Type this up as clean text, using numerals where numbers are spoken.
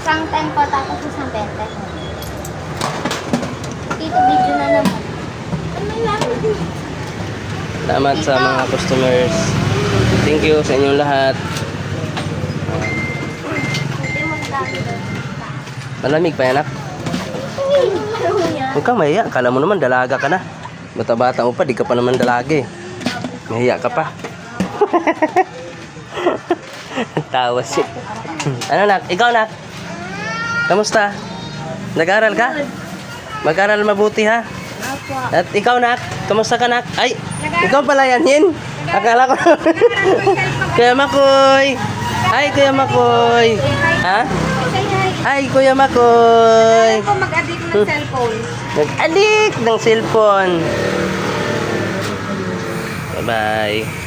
Isang 10 po, tapos isang 20. Dito, video na naman. Salamat sa mga customers. Thank you sa inyong lahat. Hindi mo dami doon. Malamig pa yan, anak. Huwag kang mahiya. Kala mo naman dalaga ka na. Bata-bata mo pa, di ka pa naman dalaga eh. Mahiya ka pa. Tawa si. Ano nak? Ikaw nak? Kamusta? Nag-aaral ka? Mag-aaral mabuti ha? At ikaw nak? Kamusta ka nak? Ay! Ikaw pala yan Yin? Akala ko. Kuya Makoy! Ay Kuya Makoy! Ha? Ay Kuya Makoy! Ako mag-addict ng cellphone. Nag-addict ng cellphone. Bye-bye.